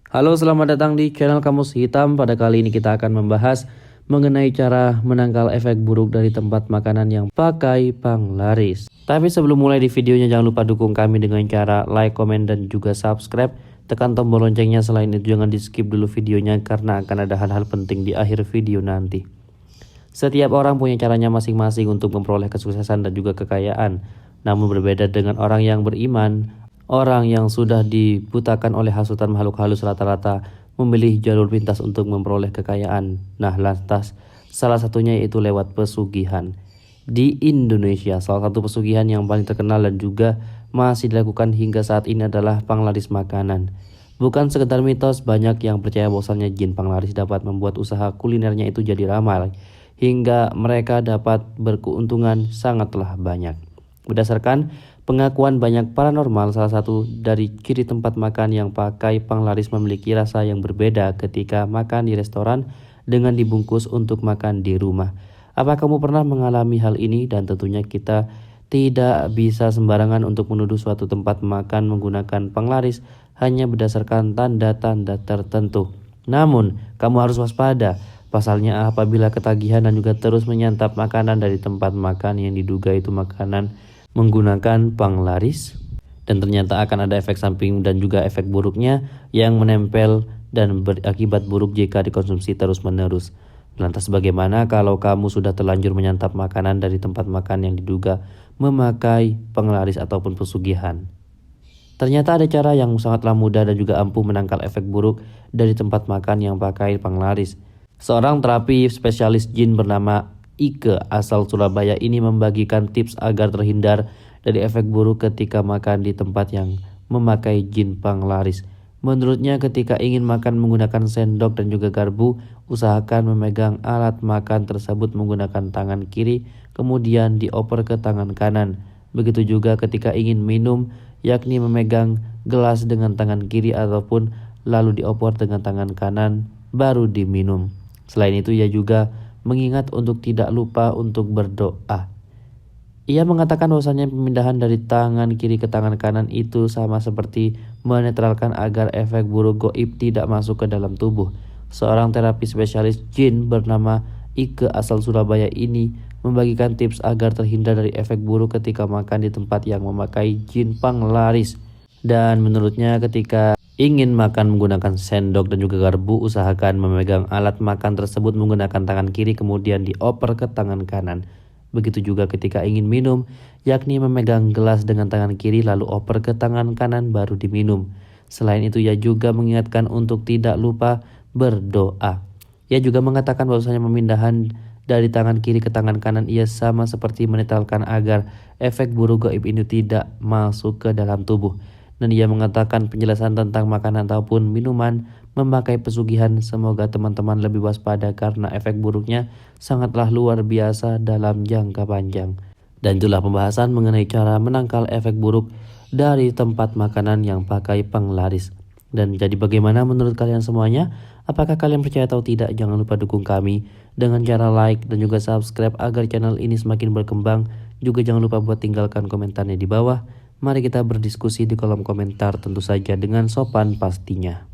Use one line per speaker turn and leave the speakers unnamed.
Halo, selamat datang di channel Kamus Hitam. Pada kali ini kita akan membahas mengenai cara menangkal efek buruk dari tempat makanan yang pakai penglaris. Tapi sebelum mulai di videonya, jangan lupa dukung kami dengan cara like, komen, dan juga subscribe. Tekan tombol loncengnya. Selain itu jangan di skip dulu videonya karena akan ada hal-hal penting di akhir video nanti. Setiap orang punya caranya masing-masing untuk memperoleh kesuksesan dan juga kekayaan. Namun berbeda dengan orang yang beriman. Orang yang sudah dibutakan oleh hasutan makhluk halus rata-rata memilih jalur pintas untuk memperoleh kekayaan. Nah, lantas salah satunya yaitu lewat pesugihan. Di Indonesia, salah satu pesugihan yang paling terkenal dan juga masih dilakukan hingga saat ini adalah penglaris makanan. Bukan sekedar mitos, banyak yang percaya bahwasannya jin penglaris dapat membuat usaha kulinernya itu jadi ramai hingga mereka dapat berkeuntungan sangatlah banyak. Berdasarkan pengakuan banyak paranormal, salah satu dari ciri tempat makan yang pakai penglaris memiliki rasa yang berbeda ketika makan di restoran dengan dibungkus untuk makan di rumah. Apa kamu pernah mengalami hal ini? Dan tentunya kita tidak bisa sembarangan untuk menuduh suatu tempat makan menggunakan penglaris hanya berdasarkan tanda-tanda tertentu. Namun, kamu harus waspada. Pasalnya apabila ketagihan dan juga terus menyantap makanan dari tempat makan yang diduga itu makanan menggunakan penglaris, dan ternyata akan ada efek samping dan juga efek buruknya yang menempel dan berakibat buruk jika dikonsumsi terus-menerus. Lantas bagaimana kalau kamu sudah terlanjur menyantap makanan dari tempat makan yang diduga memakai penglaris ataupun pesugihan? Ternyata ada cara yang sangatlah mudah dan juga ampuh menangkal efek buruk dari tempat makan yang pakai penglaris. Seorang terapi spesialis jin bernama Ike asal Surabaya ini membagikan tips agar terhindar dari efek buruk ketika makan di tempat yang memakai jin penglaris. Menurutnya, ketika ingin makan menggunakan sendok dan juga garpu, usahakan memegang alat makan tersebut menggunakan tangan kiri, kemudian dioper ke tangan kanan. Begitu juga ketika ingin minum, yakni memegang gelas dengan tangan kiri ataupun lalu dioper dengan tangan kanan, baru diminum. Selain itu, ia juga mengingat untuk tidak lupa untuk berdoa. Ia mengatakan bahwasanya pemindahan dari tangan kiri ke tangan kanan itu sama seperti menetralkan agar efek buruk goib tidak masuk ke dalam tubuh. Seorang terapi spesialis jin bernama Ike asal Surabaya ini membagikan tips agar terhindar dari efek buruk ketika makan di tempat yang memakai jin penglaris. Dan menurutnya, ketika ingin makan menggunakan sendok dan juga garpu, usahakan memegang alat makan tersebut menggunakan tangan kiri kemudian dioper ke tangan kanan. Begitu juga ketika ingin minum, yakni memegang gelas dengan tangan kiri lalu oper ke tangan kanan baru diminum. Selain itu, ia juga mengingatkan untuk tidak lupa berdoa. Ia juga mengatakan bahwasanya pemindahan dari tangan kiri ke tangan kanan ia sama seperti menetralkan agar efek buruk gaib ini tidak masuk ke dalam tubuh. Dan ia mengatakan penjelasan tentang makanan ataupun minuman memakai pesugihan, semoga teman-teman lebih waspada karena efek buruknya sangatlah luar biasa dalam jangka panjang. Dan itulah pembahasan mengenai cara menangkal efek buruk dari tempat makanan yang pakai penglaris. Dan jadi bagaimana menurut kalian semuanya? Apakah kalian percaya atau tidak? Jangan lupa dukung kami dengan cara like dan juga subscribe agar channel ini semakin berkembang. Juga jangan lupa buat tinggalkan komentarnya di bawah. Mari kita berdiskusi di kolom komentar, tentu saja dengan sopan pastinya.